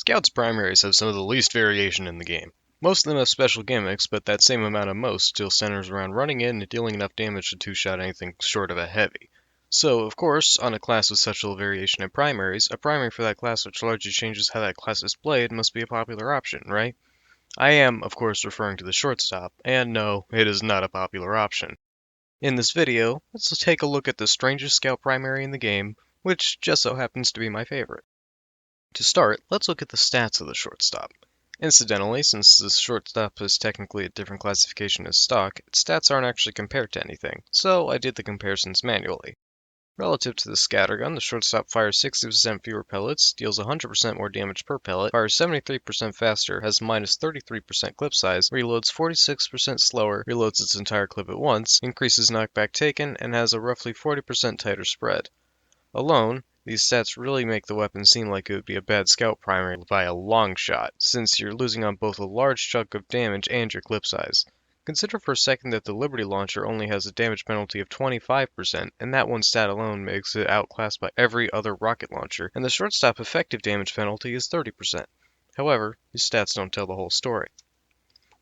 Scouts' primaries have some of the least variation in the game. Most of them have special gimmicks, but that same amount of most still centers around running in and dealing enough damage to two-shot anything short of a heavy. So, of course, on a class with such little variation in primaries, a primary for that class which largely changes how that class is played must be a popular option, right? I am, of course, referring to the shortstop, and no, it is not a popular option. In this video, let's take a look at the strangest scout primary in the game, which just so happens to be my favorite. To start, let's look at the stats of the shortstop. Incidentally, since the shortstop is technically a different classification as stock, its stats aren't actually compared to anything, so I did the comparisons manually. Relative to the scattergun, the shortstop fires 60% fewer pellets, deals 100% more damage per pellet, fires 73% faster, has minus 33% clip size, reloads 46% slower, reloads its entire clip at once, increases knockback taken, and has a roughly 40% tighter spread. Alone, these stats really make the weapon seem like it would be a bad scout primary by a long shot, since you're losing on both a large chunk of damage and your clip size. Consider for a second that the Liberty launcher only has a damage penalty of 25%, and that one stat alone makes it outclassed by every other rocket launcher, and the shortstop effective damage penalty is 30%. However, these stats don't tell the whole story.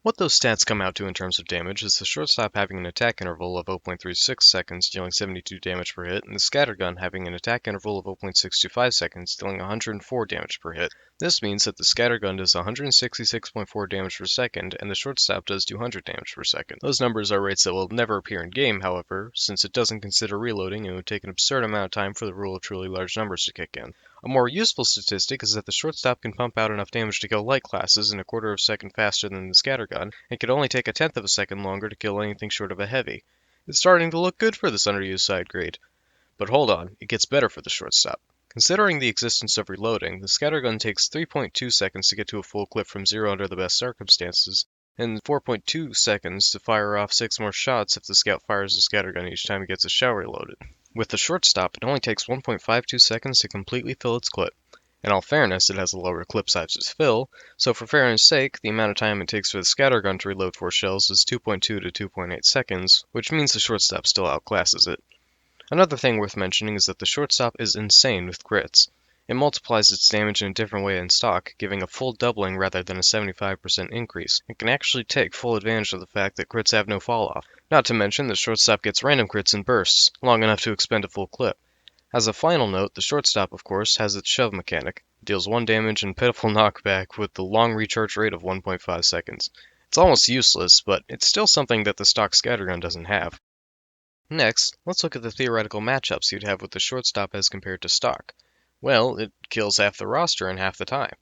What those stats come out to in terms of damage is the shortstop having an attack interval of 0.36 seconds, dealing 72 damage per hit, and the scattergun having an attack interval of 0.625 seconds, dealing 104 damage per hit. This means that the scattergun does 166.4 damage per second, and the shortstop does 200 damage per second. Those numbers are rates that will never appear in game, however, since it doesn't consider reloading and it would take an absurd amount of time for the rule of truly large numbers to kick in. A more useful statistic is that the shortstop can pump out enough damage to kill light classes in a quarter of a second faster than the scattergun, and can only take a tenth of a second longer to kill anything short of a heavy. It's starting to look good for this underused side grade. But hold on, it gets better for the shortstop. Considering the existence of reloading, the scattergun takes 3.2 seconds to get to a full clip from zero under the best circumstances, and 4.2 seconds to fire off 6 more shots if the scout fires the scattergun each time it gets a shell reloaded. With the shortstop, it only takes 1.52 seconds to completely fill its clip. In all fairness, it has a lower clip size to fill, so for fairness sake, the amount of time it takes for the scattergun to reload 4 shells is 2.2 to 2.8 seconds, which means the shortstop still outclasses it. Another thing worth mentioning is that the shortstop is insane with crits. It multiplies its damage in a different way than stock, giving a full doubling rather than a 75% increase. It can actually take full advantage of the fact that crits have no falloff. Not to mention that shortstop gets random crits in bursts, long enough to expend a full clip. As a final note, the shortstop, of course, has its shove mechanic. It deals 1 damage and pitiful knockback with the long recharge rate of 1.5 seconds. It's almost useless, but it's still something that the stock scattergun doesn't have. Next, let's look at the theoretical matchups you'd have with the shortstop as compared to stock. Well, it kills half the roster in half the time.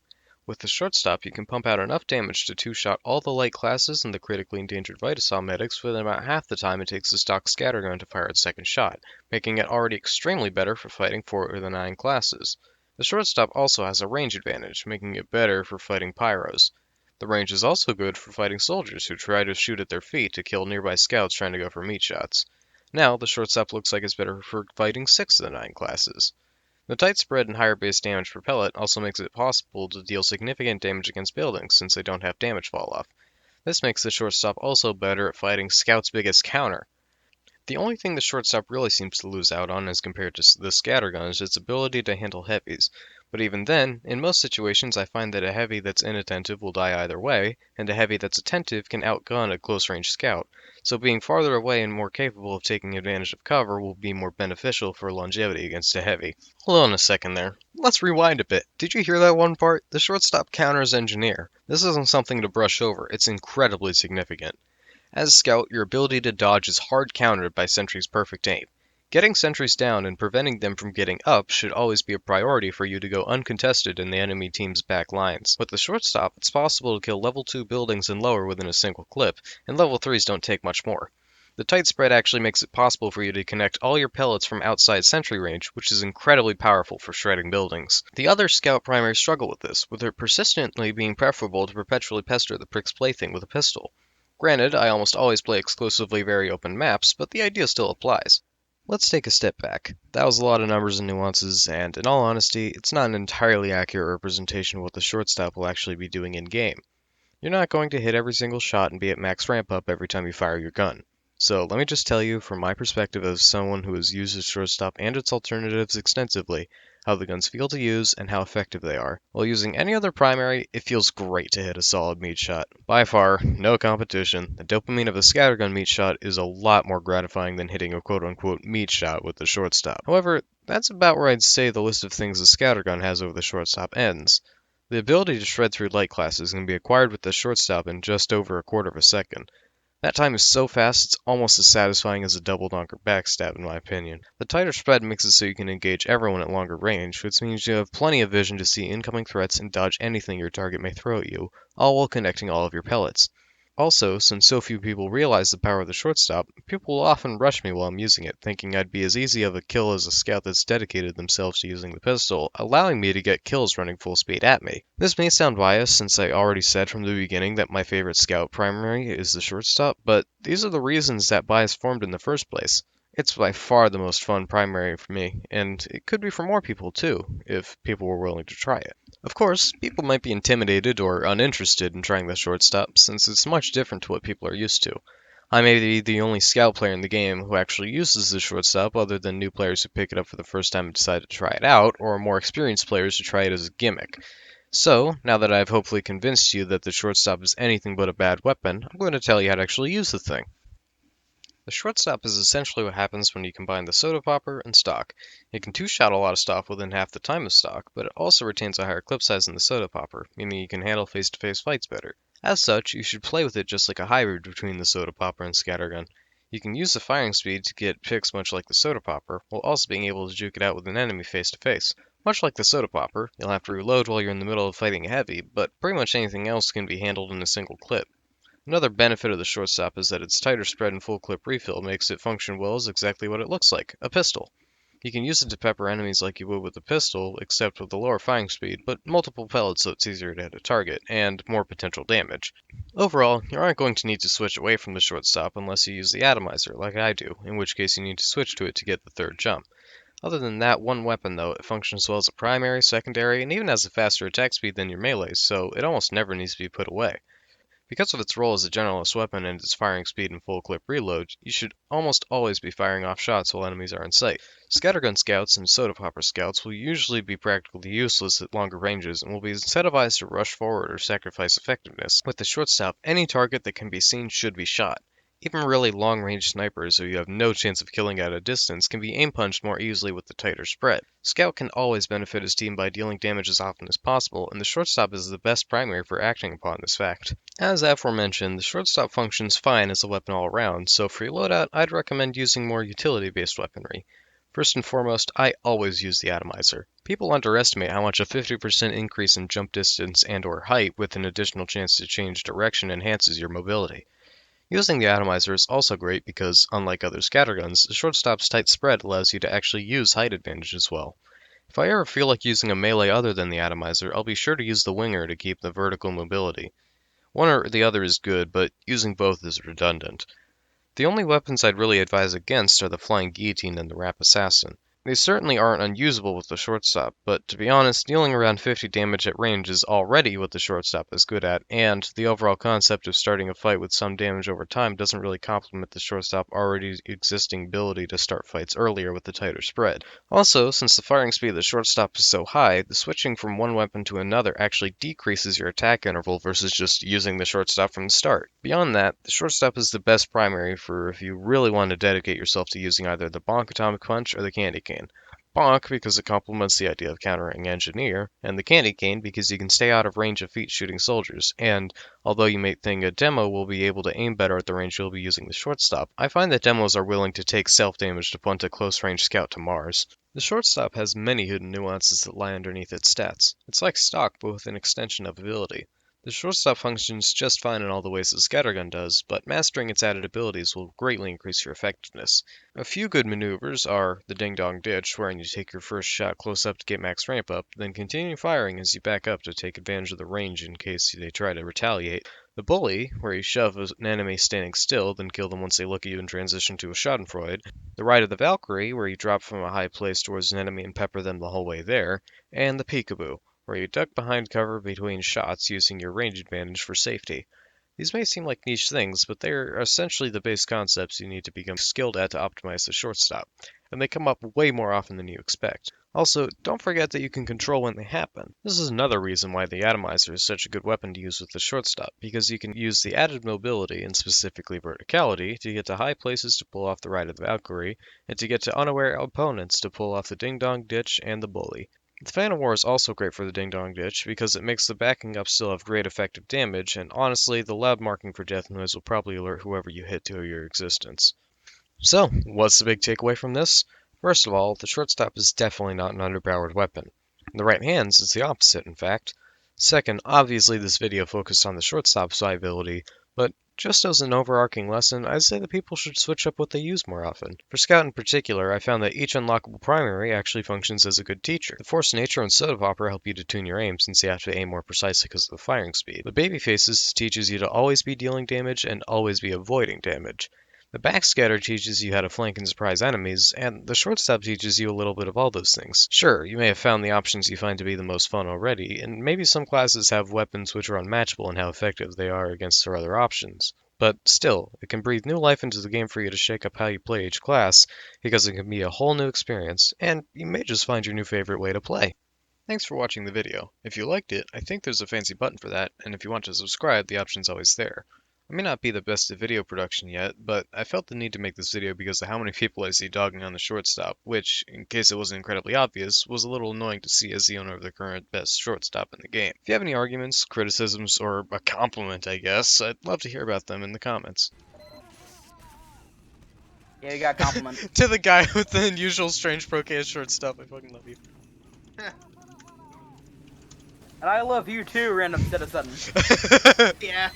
With the shortstop, you can pump out enough damage to two-shot all the light classes and the critically endangered Vitasaw medics within about half the time it takes the stock scattergun to fire its second shot, making it already extremely better for fighting 4 of the 9 classes. The shortstop also has a range advantage, making it better for fighting pyros. The range is also good for fighting soldiers who try to shoot at their feet to kill nearby scouts trying to go for meat shots. Now, the shortstop looks like it's better for fighting 6 of the 9 classes. The tight spread and higher base damage per pellet also makes it possible to deal significant damage against buildings since they don't have damage fall off. This makes the shortstop also better at fighting Scout's biggest counter. The only thing the shortstop really seems to lose out on as compared to the scattergun is its ability to handle heavies. But even then, in most situations I find that a heavy that's inattentive will die either way, and a heavy that's attentive can outgun a close-range scout, so being farther away and more capable of taking advantage of cover will be more beneficial for longevity against a heavy. Hold on a second there. Let's rewind a bit. Did you hear that one part? The shortstop counters engineer. This isn't something to brush over, it's incredibly significant. As Scout, your ability to dodge is hard countered by Sentry's perfect aim. Getting sentries down and preventing them from getting up should always be a priority for you to go uncontested in the enemy team's back lines. With the shortstop, it's possible to kill level 2 buildings and lower within a single clip, and level 3s don't take much more. The tight spread actually makes it possible for you to connect all your pellets from outside sentry range, which is incredibly powerful for shredding buildings. The other scout primaries struggle with this, with it persistently being preferable to perpetually pester the prick's plaything with a pistol. Granted, I almost always play exclusively very open maps, but the idea still applies. Let's take a step back. That was a lot of numbers and nuances, and in all honesty, it's not an entirely accurate representation of what the shortstop will actually be doing in-game. You're not going to hit every single shot and be at max ramp-up every time you fire your gun. So let me just tell you, from my perspective as someone who has used the shortstop and its alternatives extensively, how the guns feel to use, and how effective they are. While using any other primary, it feels great to hit a solid meat shot. By far, no competition. The dopamine of a scattergun meat shot is a lot more gratifying than hitting a quote-unquote meat shot with the shortstop. However, that's about where I'd say the list of things the scattergun has over the shortstop ends. The ability to shred through light classes can be acquired with the shortstop in just over a quarter of a second. That time is so fast, it's almost as satisfying as a double donk or backstab, in my opinion. The tighter spread makes it so you can engage everyone at longer range, which means you have plenty of vision to see incoming threats and dodge anything your target may throw at you, all while connecting all of your pellets. Also, since so few people realize the power of the shortstop, people will often rush me while I'm using it, thinking I'd be as easy of a kill as a scout that's dedicated themselves to using the pistol, allowing me to get kills running full speed at me. This may sound biased since I already said from the beginning that my favorite scout primary is the shortstop, but these are the reasons that bias formed in the first place. It's by far the most fun primary for me, and it could be for more people too, if people were willing to try it. Of course, people might be intimidated or uninterested in trying the shortstop, since it's much different to what people are used to. I may be the only scout player in the game who actually uses the shortstop, other than new players who pick it up for the first time and decide to try it out, or more experienced players who try it as a gimmick. So, now that I've hopefully convinced you that the shortstop is anything but a bad weapon, I'm going to tell you how to actually use the thing. The shortstop is essentially what happens when you combine the soda popper and stock. It can two-shot a lot of stuff within half the time of stock, but it also retains a higher clip size than the soda popper, meaning you can handle face-to-face fights better. As such, you should play with it just like a hybrid between the soda popper and scattergun. You can use the firing speed to get picks much like the soda popper, while also being able to juke it out with an enemy face-to-face. Much like the soda popper, you'll have to reload while you're in the middle of fighting a heavy, but pretty much anything else can be handled in a single clip. Another benefit of the shortstop is that its tighter spread and full clip refill makes it function well as exactly what it looks like, a pistol. You can use it to pepper enemies like you would with a pistol, except with a lower firing speed, but multiple pellets so it's easier to hit a target, and more potential damage. Overall, you aren't going to need to switch away from the shortstop unless you use the atomizer, like I do, in which case you need to switch to it to get the third jump. Other than that one weapon though, it functions well as a primary, secondary, and even has a faster attack speed than your melees, so it almost never needs to be put away. Because of its role as a generalist weapon and its firing speed and full clip reload, you should almost always be firing off shots while enemies are in sight. Scattergun scouts and soda popper scouts will usually be practically useless at longer ranges and will be incentivized to rush forward or sacrifice effectiveness. With the shortstop, any target that can be seen should be shot. Even really long-range snipers who you have no chance of killing at a distance can be aim-punched more easily with the tighter spread. Scout can always benefit his team by dealing damage as often as possible, and the shortstop is the best primary for acting upon this fact. As aforementioned, the shortstop functions fine as a weapon all around, so for your loadout, I'd recommend using more utility-based weaponry. First and foremost, I always use the atomizer. People underestimate how much a 50% increase in jump distance and or height with an additional chance to change direction enhances your mobility. Using the atomizer is also great because, unlike other scatterguns, the shortstop's tight spread allows you to actually use height advantage as well. If I ever feel like using a melee other than the atomizer, I'll be sure to use the winger to keep the vertical mobility. One or the other is good, but using both is redundant. The only weapons I'd really advise against are the flying guillotine and the rap assassin. They certainly aren't unusable with the shortstop, but to be honest, dealing around 50 damage at range is already what the shortstop is good at, and the overall concept of starting a fight with some damage over time doesn't really complement the shortstop already existing ability to start fights earlier with the tighter spread. Also, since the firing speed of the shortstop is so high, the switching from one weapon to another actually decreases your attack interval versus just using the shortstop from the start. Beyond that, the shortstop is the best primary for if you really want to dedicate yourself to using either the bonk atomic punch or the candy cane. Bonk because it complements the idea of countering engineer, and the candy cane because you can stay out of range of feet shooting soldiers, and although you may think a demo will be able to aim better at the range you'll be using the shortstop, I find that demos are willing to take self-damage to punt a close-range scout to Mars. The shortstop has many hidden nuances that lie underneath its stats. It's like stock, but with an extension of ability. The shortstop functions just fine in all the ways the scattergun does, but mastering its added abilities will greatly increase your effectiveness. A few good maneuvers are the ding-dong ditch, wherein you take your first shot close up to get max ramp up, then continue firing as you back up to take advantage of the range in case they try to retaliate. The bully, where you shove an enemy standing still, then kill them once they look at you and transition to a schadenfreude. The ride of the Valkyrie, where you drop from a high place towards an enemy and pepper them the whole way there. And the peekaboo, where you duck behind cover between shots using your range advantage for safety. These may seem like niche things, but they are essentially the base concepts you need to become skilled at to optimize the shortstop, and they come up way more often than you expect. Also, don't forget that you can control when they happen. This is another reason why the atomizer is such a good weapon to use with the shortstop, because you can use the added mobility, and specifically verticality, to get to high places to pull off the Ride of the Valkyrie, and to get to unaware opponents to pull off the Ding Dong Ditch and the Bully. The Phantom War is also great for the Ding Dong Ditch because it makes the backing up still have great effective damage, and honestly, the loud marking for death noise will probably alert whoever you hit to your existence. So, what's the big takeaway from this? First of all, the shortstop is definitely not an underpowered weapon. In the right hands, it's the opposite, in fact. Second, obviously this video focused on the shortstop's viability, but just as an overarching lesson, I'd say that people should switch up what they use more often. For Scout in particular, I found that each unlockable primary actually functions as a good teacher. The Force Nature and Soda Popper help you to tune your aim since you have to aim more precisely because of the firing speed. The Baby Faces teaches you to always be dealing damage and always be avoiding damage. The backscatter teaches you how to flank and surprise enemies, and the shortstop teaches you a little bit of all those things. Sure, you may have found the options you find to be the most fun already, and maybe some classes have weapons which are unmatchable in how effective they are against their other options. But still, it can breathe new life into the game for you to shake up how you play each class, because it can be a whole new experience, and you may just find your new favorite way to play. Thanks for watching the video. If you liked it, I think there's a fancy button for that, and if you want to subscribe, the option's always there. I may not be the best at video production yet, but I felt the need to make this video because of how many people I see dogging on the shortstop, which, in case it wasn't incredibly obvious, was a little annoying to see as the owner of the current best shortstop in the game. If you have any arguments, criticisms, or a compliment, I guess, I'd love to hear about them in the comments. Yeah, you got a compliment. To the guy with the unusual strange pro-KS shortstop, I fucking love you. And I love you too, random citizen. Yeah.